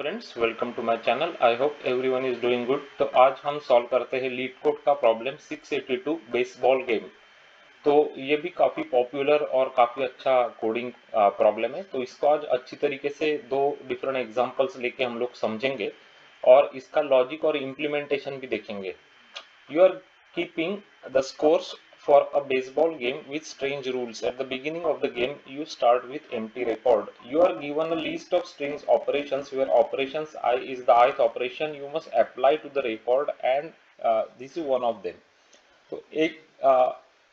Friends, welcome to my channel. I hope everyone is doing good. तो आज हम solve करते हैं लीड कोड का प्रॉब्लम 682 बेसबॉल गेम। तो ये भी काफ़ी पॉपुलर और काफ़ी अच्छा कोडिंग प्रॉब्लम है। तो इसको आज अच्छी तरीके से दो डिफरेंट एग्जांपल्स लेके हम लोग समझेंगे और इसका लॉजिक और इम्प्लीमेंटेशन भी देखेंगे। You are keeping the scores for a baseball game with strange rules. At the beginning of the game, you start with empty record. You are given a list of strings operations where operations I is the ith operation you must apply to the record and this is one of them. तो एक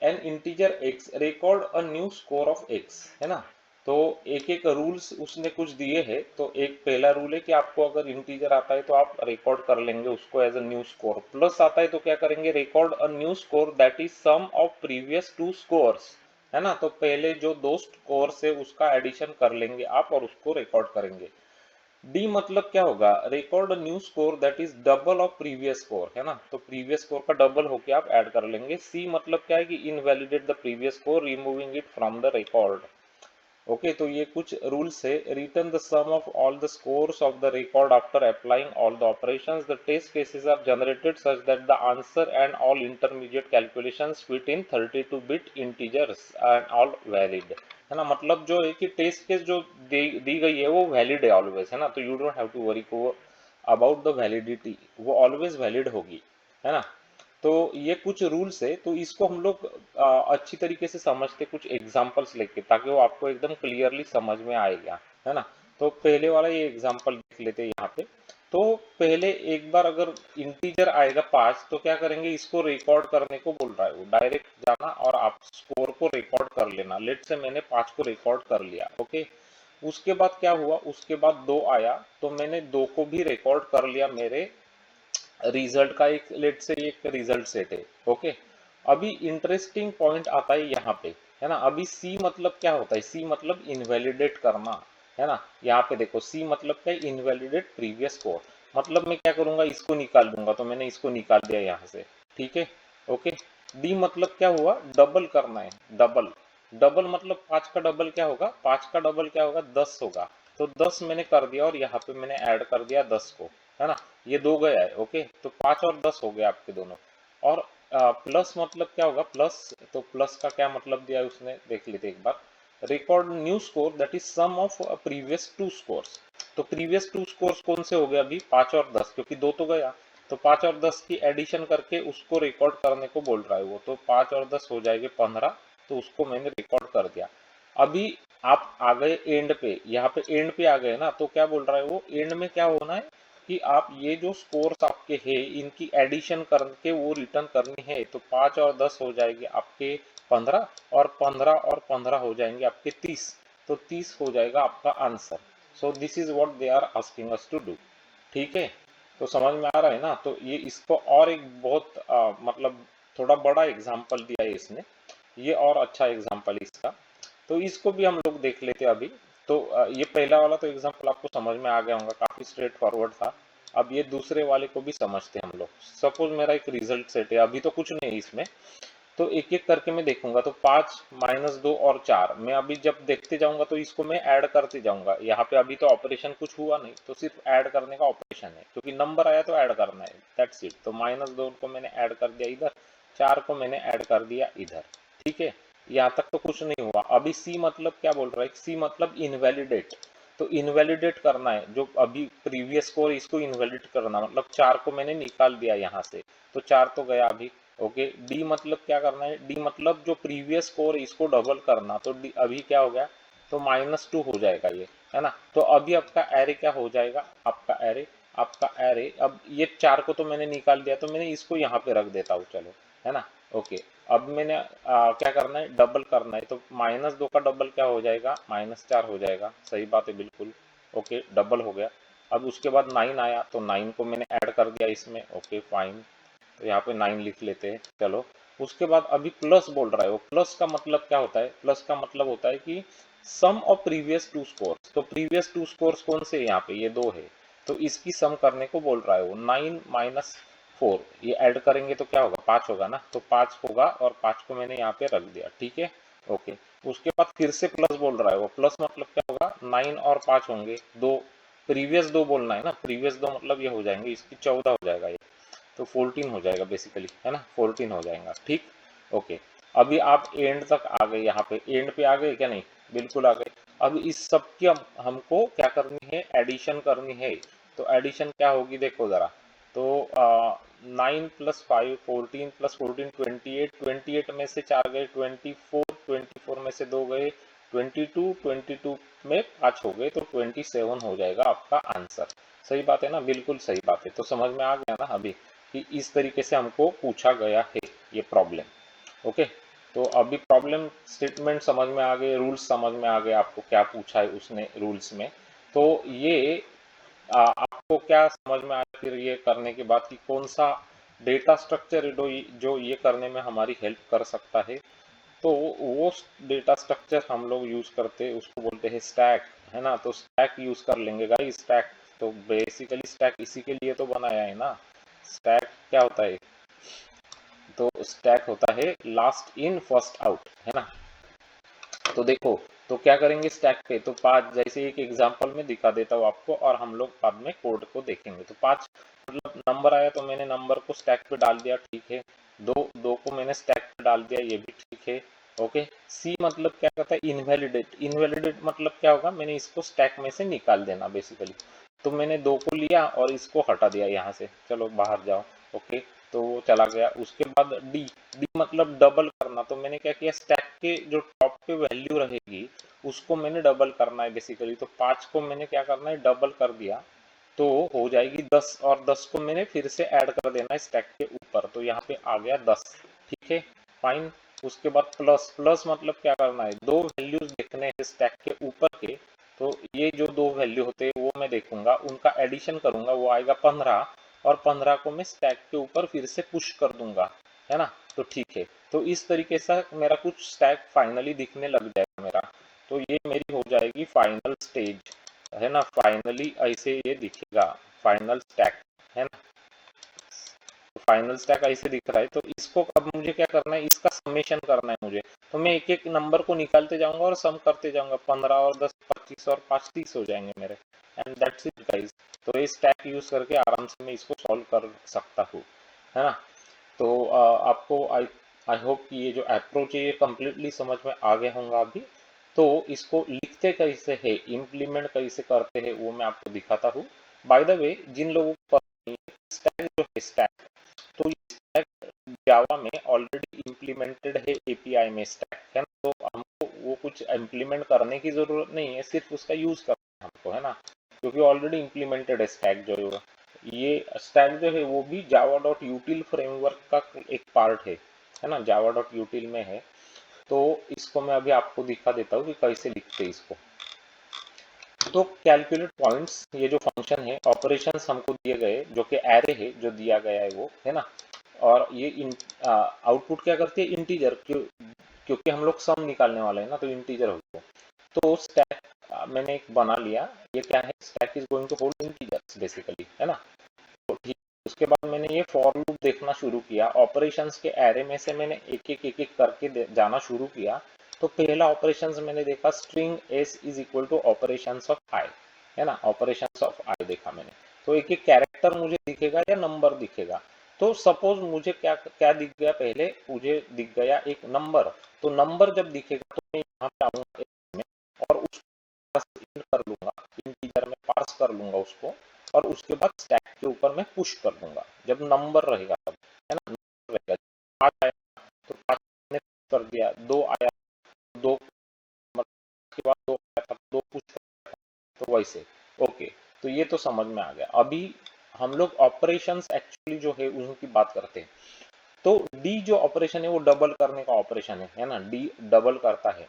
N integer x record a new score of x है ना। तो एक एक rules उसने कुछ दिए हैं। तो एक पहला रूल है कि आपको अगर इंटीजर आता है तो आप रिकॉर्ड कर लेंगे उसको as a new score. Plus आता है तो क्या करेंगे, record a new score that is sum of previous two scores, है ना। तो पहले जो दो स्कोर्स है उसका एडिशन कर लेंगे आप और उसको रिकॉर्ड करेंगे। डी मतलब क्या होगा, record new score that is double of previous score, है ना। तो प्रीवियस स्कोर का डबल होके आप ऐड कर लेंगे। सी मतलब क्या है कि invalidate the previous score removing it from the record. Okay, तो ये कुछ रूल्स है। Return the sum of all the scores of the record after applying all the operations. The test cases are generated such that the answer and all intermediate calculations fit in 32 bit integers and all valid, है ना। मतलब जो है कि test case जो दी गई है वो वैलिड है ऑलवेज, है ना। तो you don't have to worry को अबाउट द वैलिडिटी, वो ऑलवेज वैलिड होगी, है ना। तो ये कुछ रूल्स है। तो इसको हम लोग अच्छी तरीके से समझते कुछ एग्जांपल्स लेके, ताकि वो आपको एकदम क्लियरली समझ में आएगा, है ना। तो पहले वाला ये एग्जांपल देख लेते हैं यहाँ पे। तो पहले एक बार अगर इंटीजर आएगा 5 तो क्या करेंगे, इसको रिकॉर्ड करने को बोल रहा है वो। डायरेक्ट जाना और आप स्कोर को रिकॉर्ड कर लेना। लेट से मैंने 5 को रिकॉर्ड कर लिया, ओके। उसके बाद क्या हुआ, उसके बाद 2 आया तो मैंने 2 को भी रिकॉर्ड कर लिया मेरे रिजल्ट का एक, लेट से एक रिजल्ट सेट है, ओके। अभी इंटरेस्टिंग पॉइंट आता है यहाँ पे, है ना। अभी सी मतलब क्या होता है, सी मतलब इनवैलिडेट करना, है ना। यहाँ पे देखो सी मतलब क्या है, इनवैलिडेट प्रीवियस स्कोर। मतलब मैं क्या करूंगा, इसको निकाल दूंगा। तो मैंने इसको निकाल दिया यहाँ से, ठीक है, ओके। डी मतलब क्या हुआ, डबल करना है, डबल। डबल मतलब 5 का डबल क्या होगा, 5 का डबल क्या होगा, 10 होगा। तो 10 मैंने कर दिया और यहाँ पे मैंने ऐड कर दिया 10 को, है ना। ये 2 गया है, ओके। तो 5 और 10 हो गया आपके दोनों। और प्लस मतलब क्या होगा, प्लस। तो प्लस का क्या मतलब दिया है उसने, देख लेते एक बार। Record new score that is sum of previous two scores. तो प्रीवियस टू स्कोर्स कौन से हो गए अभी, 5 और 10, क्योंकि 2 तो गया। तो 5 और 10 की एडिशन करके उसको रिकॉर्ड करने को बोल रहा है वो। तो 5 और 10 हो जाएंगे 15। तो उसको मैंने रिकॉर्ड कर दिया। अभी आप आ गए एंड पे, यहाँ पे एंड पे आ गए ना। तो क्या बोल रहा है वो, एंड में क्या होना है कि आप ये जो स्कोर्स आपके हैं इनकी एडिशन करके वो रिटर्न करनी है। तो 5 और 10 हो जाएंगे आपके 15, और 15 और 15 हो जाएंगे आपके 30। तो 30 हो जाएगा आपका आंसर। So this is what they are asking us to do, ठीक है। तो समझ में आ रहा है ना। तो ये इसको और एक बहुत मतलब थोड़ा बड़ा एग्जाम्पल दिया है इसने। ये और अच्छा एग्जाम्पल इसका। तो इसको भी हम लोग देख लेते हैं अभी। तो ये पहला वाला तो एग्जांपल आपको समझ में आ गया होगा, काफी स्ट्रेट फॉरवर्ड था। अब ये दूसरे वाले को भी समझते हैं हम लोग। सपोज मेरा एक रिजल्ट सेट है, अभी तो कुछ नहीं है इसमें। तो एक एक करके मैं देखूंगा। तो 5 -2 और 4 मैं अभी जब देखते जाऊंगा तो इसको मैं ऐड करते जाऊंगा। यहाँ पे अभी तो ऑपरेशन कुछ हुआ नहीं, तो सिर्फ ऐड करने का ऑपरेशन है, क्योंकि नंबर आया तो ऐड करना है, दैट्स इट। तो -2 को मैंने ऐड कर दिया इधर, 4 को मैंने ऐड कर दिया इधर, ठीक है। यहाँ तक तो कुछ नहीं हुआ। अभी सी मतलब क्या बोल रहा है, सी मतलब इनवैलिडेट। तो इनवैलिडेट करना है जो अभी प्रीवियस स्कोर, इसको इनवैलिड करना, मतलब 4 को मैंने निकाल दिया यहाँ से। तो 4 तो गया अभी, ओके। डी मतलब क्या करना है, डी मतलब जो प्रीवियस स्कोर इसको डबल करना। तो डी अभी क्या हो गया, तो -2 हो जाएगा ये, है ना। तो अभी आपका एरे क्या हो जाएगा, आपका एरे अब ये 4 को तो मैंने निकाल दिया। तो मैंने इसको यहाँ पे रख देता हूँ, चलो, है ना, ओके। अब मैंने क्या करना है, डबल करना है। तो -2 का डबल क्या हो जाएगा, -4 हो जाएगा। सही बात है, बिल्कुल, ओके, डबल हो गया। अब उसके बाद 9 आया तो 9 को मैंने ऐड कर दिया इसमें, ओके फाइन। तो यहाँ पे 9 लिख लेते हैं, चलो। उसके बाद अभी प्लस बोल रहा है वो। प्लस का मतलब क्या होता है, प्लस का मतलब होता है कि सम ऑफ प्रीवियस टू स्कोर्स। तो प्रीवियस टू स्कोर्स कौन से, यहाँ पे ये 2 है। तो इसकी सम करने को बोल रहा है वो। 9 - 4 ये ऐड करेंगे तो क्या होगा, 5 होगा ना। तो 5 होगा और 5 को मैंने यहाँ पे रख दिया, ठीक है, ओके। उसके बाद फिर से प्लस बोल रहा है वो। प्लस मतलब क्या होगा, 9 और 5 होंगे, 2 प्रीवियस दो बोलना है ना, प्रीवियस दो मतलब ये हो जाएंगे, इसकी 14 हो जाएगा ये, तो 14 हो जाएगा बेसिकली, है ना, 14 हो जाएगा। ठीक, ओके। अभी आप एंड तक आ गए, यहाँ पे एंड पे आ गए क्या? नहीं, बिल्कुल आ गए। अब इस सब की हमको क्या करनी है? एडिशन करनी है। तो एडिशन क्या होगी देखो जरा, तो 9 + 5 14 + 14 28, 28 में से 4 गए 24, 24 में से 2 गए 22, 22 में 5 हो गए, तो 27 हो जाएगा आपका आंसर। सही बात है ना, बिल्कुल सही बात है। तो समझ में आ गया ना अभी कि इस तरीके से हमको पूछा गया है ये प्रॉब्लम। ओके, तो अभी प्रॉब्लम स्टेटमेंट समझ में आ गए, रूल्स समझ में आ गए, आपको क्या पूछा है उसने रूल्स में। तो ये आपको क्या समझ में आया फिर ये करने के बाद कि कौन सा डेटा स्ट्रक्चर जो ये करने में हमारी हेल्प कर सकता है? तो वो डेटा स्ट्रक्चर हम लोग यूज करते हैं, उसको बोलते हैं स्टैक, है ना। तो स्टैक यूज कर लेंगे गाइस। स्टैक तो बेसिकली स्टैक इसी के लिए तो बनाया है ना। स्टैक क्या होता है? तो स्टैक होता है लास्ट इन फर्स्ट आउट, है ना। तो देखो, तो क्या करेंगे स्टैक पे? तो 5 जैसे एक एग्जांपल में दिखा देता हूँ आपको, और हम लोग बाद में कोड को देखेंगे। तो 5 मतलब नंबर आया तो मैंने नंबर को स्टैक पे डाल दिया, ठीक है। 2 को मैंने स्टैक पे डाल दिया, ये भी ठीक है। ओके, सी मतलब क्या कहता है? इनवैलिडेट। इनवैलिडेट मतलब क्या होगा? मैंने इसको स्टैक में से निकाल देना बेसिकली। तो मैंने 2 को लिया और इसको हटा दिया यहाँ से, चलो बाहर जाओ। ओके, तो वो चला गया। उसके बाद डी, डी मतलब डबल करना। तो मैंने क्या किया? स्टैक के जो टॉप पे वैल्यू रहेगी उसको मैंने डबल करना है बेसिकली। तो 5 को मैंने क्या करना है? डबल कर दिया, तो हो जाएगी 10, और 10 को मैंने फिर से ऐड कर देना है स्टैक के ऊपर, तो यहाँ पे आ गया 10। ठीक है, फाइन। उसके बाद प्लस, प्लस मतलब क्या करना है? 2 वैल्यूज देखने हैं स्टैक के ऊपर के। तो ये जो 2 वैल्यू होते हैं वो मैं देखूंगा, उनका एडिशन करूंगा, वो आएगा 15, और 15 को मैं स्टैक के ऊपर फिर से पुश कर दूंगा, है ना। तो ठीक है, तो इस तरीके से मेरा कुछ स्टैक फाइनली दिखने लग जाएगा मेरा। तो ये मेरी हो जाएगी फाइनल स्टेज, है ना। फाइनली ऐसे ये दिखेगा फाइनल स्टैक, है ना। फाइनल स्टैक ऐसे दिख रहा है। तो इसको अब मुझे क्या करना है? इसका समेशन करना है मुझे। तो मैं एक एक नंबर को निकालते जाऊंगा और सम करते जाऊंगा। 15 और 10 25 और 5 30 हो जाएंगे मेरे, एंड दैट्स इट गाइस। तो ये स्टैक यूज करके आराम से मैं इसको सॉल्व कर सकता हूँ, है ना। तो आपको आई आई होप कि ये जो अप्रोच है ये कम्प्लीटली समझ में आ गया होगा अभी। तो इसको लिखते कैसे है, इम्प्लीमेंट कैसे करते हैं, वो मैं आपको दिखाता हूँ। बाय द वे, जिन लोगों को स्टैक जो है स्टैक, तो स्टैक जावा में ऑलरेडी इम्प्लीमेंटेड है एपीआई में स्टैक, है ना। तो हमको वो कुछ इम्प्लीमेंट करने की जरूरत नहीं है, सिर्फ उसका यूज करना है हमको, है ना। क्योंकि ऑलरेडी इम्प्लीमेंटेड है स्टैक जो है। ये स्टैक जो है वो भी जावा डॉट यूटिल फ्रेमवर्क का एक पार्ट है ना, जावा डॉट यूटिल में है। तो इसको मैं अभी आपको दिखा देता हूँ कि कैसे लिखते हैं इसको। तो कैलकुलेट पॉइंट्स, ये जो फंक्शन है, ऑपरेशंस हमको दिए गए, जो कि एरे है जो दिया गया है वो, है ना। और ये आउटपुट क्या करती है? इंटीजर, क्योंकि हम लोग सम निकालने वाले हैं ना, तो इंटीजर हो गया। तो स्टैक मैंने एक बना लिया। ये क्या है? Stack is going to hold integers basically, है ना। तो ठीक, उसके बाद मैंने ये फॉर लूप देखना शुरू किया। ऑपरेशंस के एरे में से मैंने एक एक करके जाना शुरू किया। तो पहला ऑपरेशंस मैंने देखा string S is equal to operations of I, है ना। ऑपरेशंस ऑफ आई देखा मैंने। तो एक एक कैरेक्टर मुझे दिखेगा या नंबर दिखेगा। तो सपोज मुझे क्या क्या दिख गया? पहले मुझे दिख गया एक नंबर। तो नंबर जब दिखेगा तो मैं यहाँ पे आऊंगा में, और उसको इन कर लूंगा, इंटीजर में पास कर लूंगा उसको, और उसके बाद स्टैक के ऊपर मैं पुश कर दूंगा जब नंबर रहेगा तब, है ना। नंबर रहेगा, 5 आया तो 5 ने कर दिया, 2 आया 2, के बाद 2 आया तब 2 पुश कर, तो वैसे। ओके, तो ये तो समझ में आ गया। अभी हम लोग ऑपरेशंस एक्चुअली जो है उनकी बात करते हैं। तो डी जो ऑपरेशन है वो डबल करने का ऑपरेशन है ना। डी डबल करता है।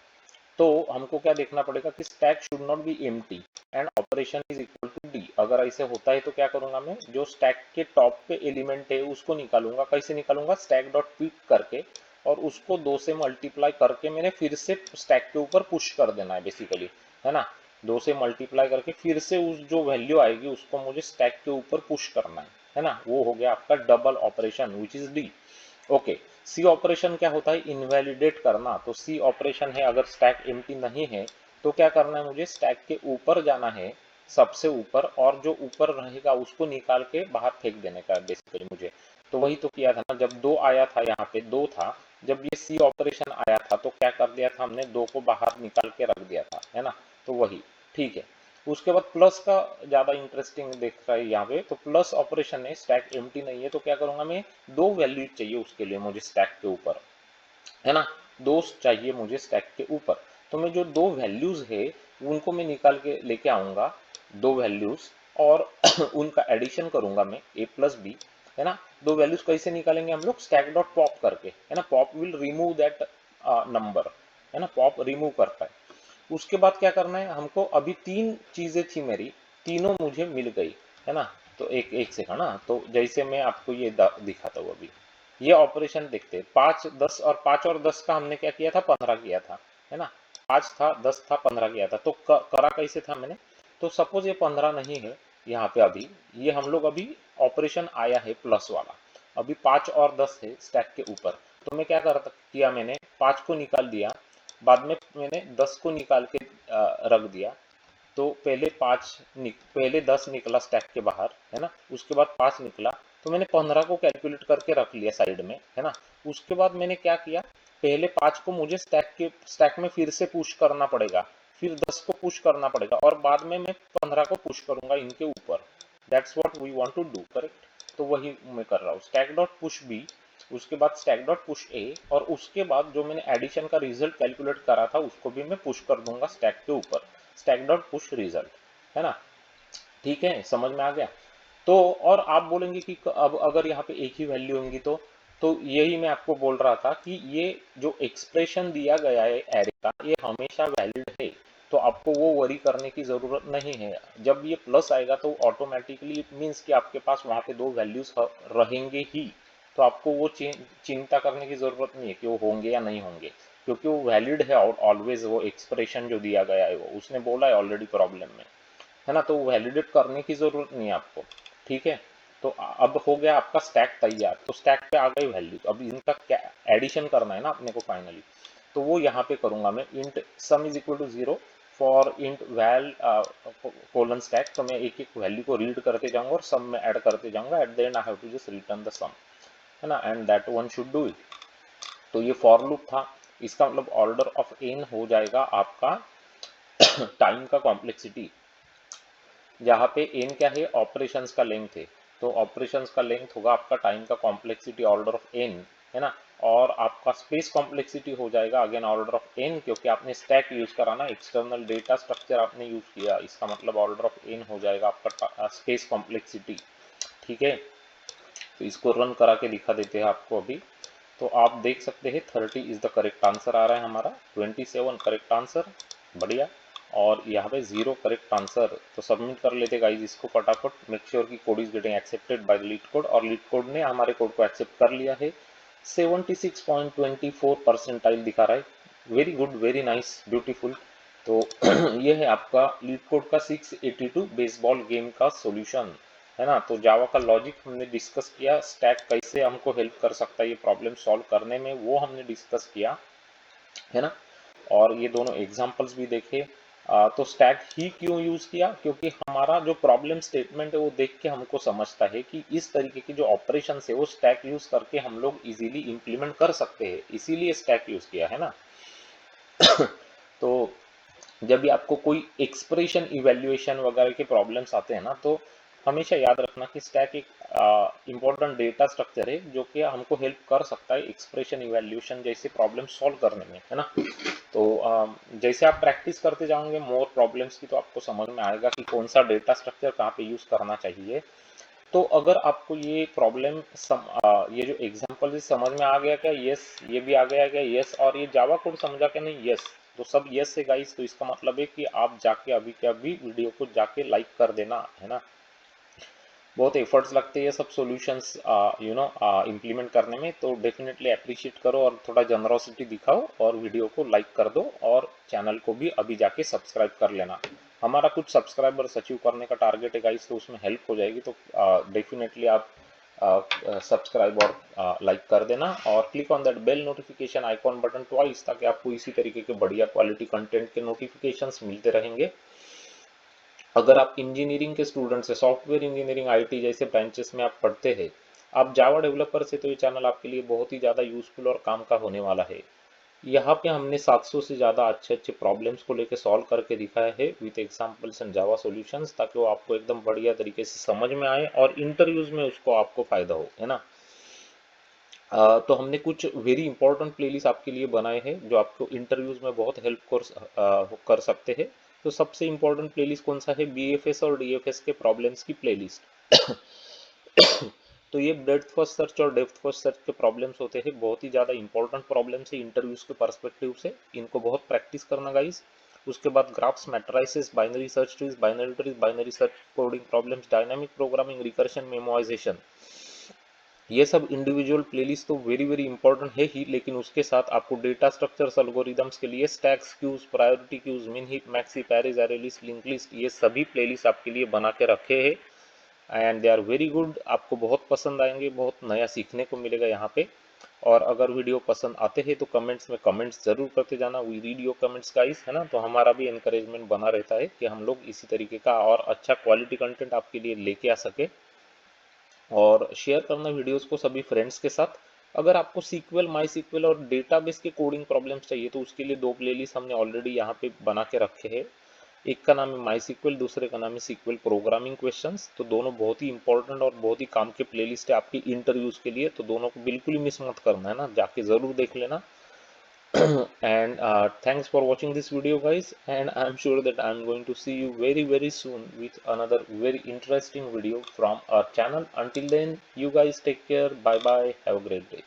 तो हमको क्या देखना पड़ेगा कि stack should not be empty and operation is equal to D. अगर ऐसे होता है तो क्या करूंगा मैं? जो स्टैक के टॉप पे एलिमेंट है उसको निकालूंगा। कैसे निकालूंगा? स्टैक डॉट पिक करके, और उसको 2 से मल्टीप्लाई करके मैंने फिर से स्टैक के ऊपर पुश कर देना है बेसिकली, है ना। 2 से मल्टीप्लाई करके फिर से उस जो वैल्यू आएगी उसको मुझे स्टैक के ऊपर पुश करना है ना। वो हो गया आपका double operation which is D. Okay, C operation क्या होता है? इनवैलिडेट करना। तो सी ऑपरेशन है, अगर स्टैक एम्प्टी नहीं है तो क्या करना है मुझे? स्टैक के ऊपर जाना है, सबसे ऊपर, और जो ऊपर रहेगा उसको निकाल के बाहर फेंक देने का बेसिकली मुझे। तो वही तो किया था ना, जब 2 आया था, यहाँ पे 2 था, जब ये सी ऑपरेशन आया था तो क्या कर दिया था हमने, 2 को बाहर निकाल के रख दिया था, है ना। तो वही ठीक है। उसके बाद प्लस का ज़्यादा इंटरेस्टिंग देख रहा है यहाँ पे, तो प्लस ऑपरेशन है, स्टैक एम्प्टी नहीं है, तो क्या करूँगा मैं, 2 वैल्यू चाहिए उसके लिए मुझे स्टैक के ऊपर, है ना, 2 चाहिए मुझे स्टैक के ऊपर। तो मैं जो 2 वैल्यूज है उनको मैं निकाल के लेके आऊंगा, 2 वैल्यूज, और उनका एडिशन करूंगा मैं a प्लस बी, है ना। 2 वैल्यूज कैसे निकालेंगे हम लोग, स्टैक डॉट पॉप करके, है ना, pop will remove that number, है ना, पॉप रिमूव करता है। उसके बाद क्या करना है हमको, अभी 3 चीजें थी मेरी, तीनों मुझे मिल गई, है ना। तो एक एक सेकंड ना, तो जैसे मैं आपको ये दिखाता हूँ अभी, ये ऑपरेशन देखते हैं, 5 10 और 5 और 10 का हमने क्या किया था, 15 किया था, है ना। 5 था, 10 था, 15 किया था, तो करा कैसे था मैंने, तो सपोज ये 15 नहीं है यहाँ पे, अभी ये हम लोग अभी ऑपरेशन आया है प्लस वाला, अभी 5 और 10 है स्टैक के ऊपर, तो मैं क्या किया, मैंने 5 को निकाल दिया, बाद में मैंने 10 को निकाल के रख दिया। तो पहले 10 निकला स्टैक के बाहर, है ना, उसके बाद 5 निकला, तो मैंने 15 को कैलकुलेट करके रख लिया साइड में, है ना। उसके बाद मैंने क्या किया, पहले 5 को मुझे स्टैक में फिर से पुश करना पड़ेगा, फिर 10 को पुश करना पड़ेगा, और बाद में मैं 15 को पुश करूंगा इनके ऊपर। That's what we want to do, correct. तो वही मैं कर रहा हूँ, स्टैक डॉट पुश बी, उसके बाद स्टैक डॉट पुश ए, और उसके बाद जो मैंने एडिशन का रिजल्ट कैलकुलेट करा था उसको भी मैं पुश कर दूंगा स्टैक के ऊपर, स्टैक डॉट पुश रिजल्ट, है ना। ठीक है, समझ में आ गया। तो और आप बोलेंगे कि अब अगर यहाँ पे एक ही वैल्यू होंगी तो यही मैं आपको बोल रहा था कि ये जो एक्सप्रेशन दिया गया है एरे का, ये हमेशा वैलिड है, तो आपको वो वरी करने की जरूरत नहीं है। जब ये प्लस आएगा तो ऑटोमेटिकली इट मीन्स कि आपके पास वहाँ पे 2 वैल्यूज रहेंगे ही, तो आपको वो चिंता करने की जरूरत नहीं है कि वो होंगे या नहीं होंगे, क्योंकि वो वैलिड है ऑलवेज। वो एक्सप्रेशन जो दिया गया है वो उसने बोला है ऑलरेडी प्रॉब्लम में, है ना, तो वैलिडेट करने की जरूरत नहीं है आपको। ठीक है, तो अब हो गया आपका स्टैक तैयार, तो स्टैक पे आ गई वैल्यू, अब इनका क्या एडिशन करना है ना अपने को फाइनली, तो वो यहाँ पे करूंगा मैं, int sum is equal to 0 for int val colon stack, तो मैं एक एक वैल्यू को रीड करते जाऊंगा और सम में ऐड करते जाऊंगा, at the end I have to just return the sum, है ना, and that one should do it. तो ये फॉर लूप था, इसका मतलब ऑर्डर ऑफ एन हो जाएगा आपका टाइम का कॉम्प्लेक्सिटी, जहाँ पे एन क्या है, ऑपरेशंस का लेंथ है, तो ऑपरेशंस का लेंथ होगा आपका टाइम का कॉम्प्लेक्सिटी ऑर्डर ऑफ एन, है ना। और आपका स्पेस कॉम्प्लेक्सिटी हो जाएगा अगेन ऑर्डर ऑफ एन, क्योंकि आपने स्टैक यूज करा ना, एक्सटर्नल डेटा स्ट्रक्चर आपने यूज किया, इसका मतलब ऑर्डर ऑफ एन हो जाएगा आपका स्पेस कॉम्प्लेक्सिटी। ठीक है, तो इसको रन करा के दिखा देते हैं आपको अभी। तो आप देख सकते हैं 30 इज द करेक्ट आंसर आ रहा है हमारा, 27 करेक्ट आंसर, बढ़िया। और यहाँ पे 0 करेक्ट आंसर, तो सबमिट कर लेते गाइज इसको फटाफट। मेक श्योर कि code is getting accepted by the leet code, और लीड कोड ने हमारे कोड को एक्सेप्ट कर लिया है। 76.24 परसेंटाइल दिखा रहा है, very good, very nice, beautiful. तो ये है आपका लीड कोड का 682 बेसबॉल गेम का सॉल्यूशन, है ना। तो जावा का लॉजिक हमने डिस्कस किया, स्टैक कैसे हमको हेल्प कर सकता है ये प्रॉब्लम सॉल्व करने में, वो हमने डिस्कस किया, है ना। और ये दोनों एग्जांपल्स भी देखे। तो स्टैक ही क्यों यूज किया, क्योंकि हमारा जो प्रॉब्लम स्टेटमेंट है वो देख के हमको समझता है कि इस तरीके की जो ऑपरेशन है वो स्टैक यूज करके हम लोग इजीली इंप्लीमेंट कर सकते हैं, इसीलिए स्टैक यूज किया, है ना। तो जब भी आपको कोई एक्सप्रेशन इवेल्युएशन वगैरह के प्रॉब्लम्स आते हैं ना, तो हमेशा याद रखना कि स्टैक एक इम्पोर्टेंट डेटा स्ट्रक्चर है जो कि हमको हेल्प कर सकता है एक्सप्रेशन इवेल्युएशन जैसे प्रॉब्लम सॉल्व करने में, है ना। तो जैसे आप प्रैक्टिस करते जाओगे मोर प्रॉब्लम्स की, तो आपको समझ में आएगा कि कौन सा डेटा स्ट्रक्चर कहाँ पे यूज करना चाहिए। तो अगर आपको ये प्रॉब्लम ये जो एग्जांपल समझ में आ गया क्या, यस, ये भी आ गया क्या, यस, और ये जावा कोड समझा क्या, नहीं, यस, तो सब यस है गाइस। तो इसका मतलब है कि आप जाके अभी के अभी वीडियो को जाके लाइक कर देना, है ना। बहुत एफर्ट्स लगते हैं ये सब सॉल्यूशंस इम्प्लीमेंट करने में, तो डेफिनेटली अप्रिशिएट करो और थोड़ा जनरोसिटी दिखाओ और वीडियो को लाइक कर दो, और चैनल को भी अभी जाके सब्सक्राइब कर लेना। हमारा कुछ सब्सक्राइबर अचीव करने का टारगेट है गाइस, तो उसमें हेल्प हो जाएगी, तो डेफिनेटली आप सब्सक्राइब और लाइक कर देना, और click on that bell notification icon button twice, ताकि आपको इसी तरीके के बढ़िया क्वालिटी कंटेंट के नोटिफिकेशंस मिलते रहेंगे। अगर आप इंजीनियरिंग के स्टूडेंट्स है, सॉफ्टवेयर इंजीनियरिंग, आईटी जैसे ब्रांचेस में आप पढ़ते हैं, आप जावा डेवलपर से, तो ये चैनल आपके लिए बहुत ही ज़्यादा यूजफुल और काम का होने वाला है। यहाँ पे हमने 700 से ज़्यादा अच्छे अच्छे प्रॉब्लम्स को लेकर सॉल्व करके दिखाया है with examples and Java solutions, ताकि वो आपको एकदम बढ़िया तरीके से समझ में आए और इंटरव्यूज में उसको आपको फायदा हो, है ना। तो हमने कुछ वेरी इंपॉर्टेंट प्लेलिस्ट आपके लिए बनाए हैं जो आपको इंटरव्यूज में बहुत हेल्प कर सकते हैं। तो सबसे इंपॉर्टेंट प्लेलिस्ट कौन सा है? बीएफएस और डीएफएस के प्रॉब्लम्स की प्लेलिस्ट। तो ये ब्रेड्थ फर्स्ट सर्च और डेप्थ फर्स्ट सर्च के प्रॉब्लम्स होते हैं, बहुत ही ज़्यादा इंपॉर्टेंट प्रॉब्लम्स है इंटरव्यूज के पर्सपेक्टिव से, इनको बहुत प्रैक्टिस करना गाइस। उसके बाद graphs, matrices, binary search trees, binary trees, binary search coding problems, dynamic programming, recursion, memorisation, ये सब इंडिविजुअल प्लेलिस्ट तो वेरी वेरी इंपॉर्टेंट है ही, लेकिन उसके साथ आपको डेटा स्ट्रक्चर्स, एल्गोरिदम्स के लिए stacks queues, priority queues, min heap, maxi, pairs, array list, link list, ये सभी प्लेलिस्ट आपके लिए बना के रखे हैं and they are very good. आपको बहुत पसंद आएंगे, बहुत नया सीखने को मिलेगा यहाँ पे। और अगर वीडियो पसंद आते हैं तो कमेंट्स में कमेंट्स जरूर करते जाना, we read your comments guys, है ना। तो हमारा भी एनकरेजमेंट बना रहता है कि हम लोग इसी तरीके का और अच्छा क्वालिटी कंटेंट आपके लिए लेके आ सके। और शेयर करना वीडियोस को सभी फ्रेंड्स के साथ। अगर आपको सीक्वल, माई सीक्वल और डेटाबेस के कोडिंग प्रॉब्लम्स चाहिए तो उसके लिए दो प्लेलिस्ट हमने ऑलरेडी यहाँ पे बना के रखे हैं। एक का नाम है माई सीक्वल, दूसरे का नाम है सीक्वल प्रोग्रामिंग क्वेश्चंस। तो दोनों बहुत ही इंपॉर्टेंट और बहुत ही काम के प्लेलिस्ट है आपकी इंटरव्यूज के लिए, तो दोनों को बिल्कुल ही मिस मत करना, है ना, जाके जरूर देख लेना। and thanks for watching this video guys, and I'm sure that I'm going to see you very very soon with another very interesting video from our channel. Until then, you guys take care, bye bye, have a great day.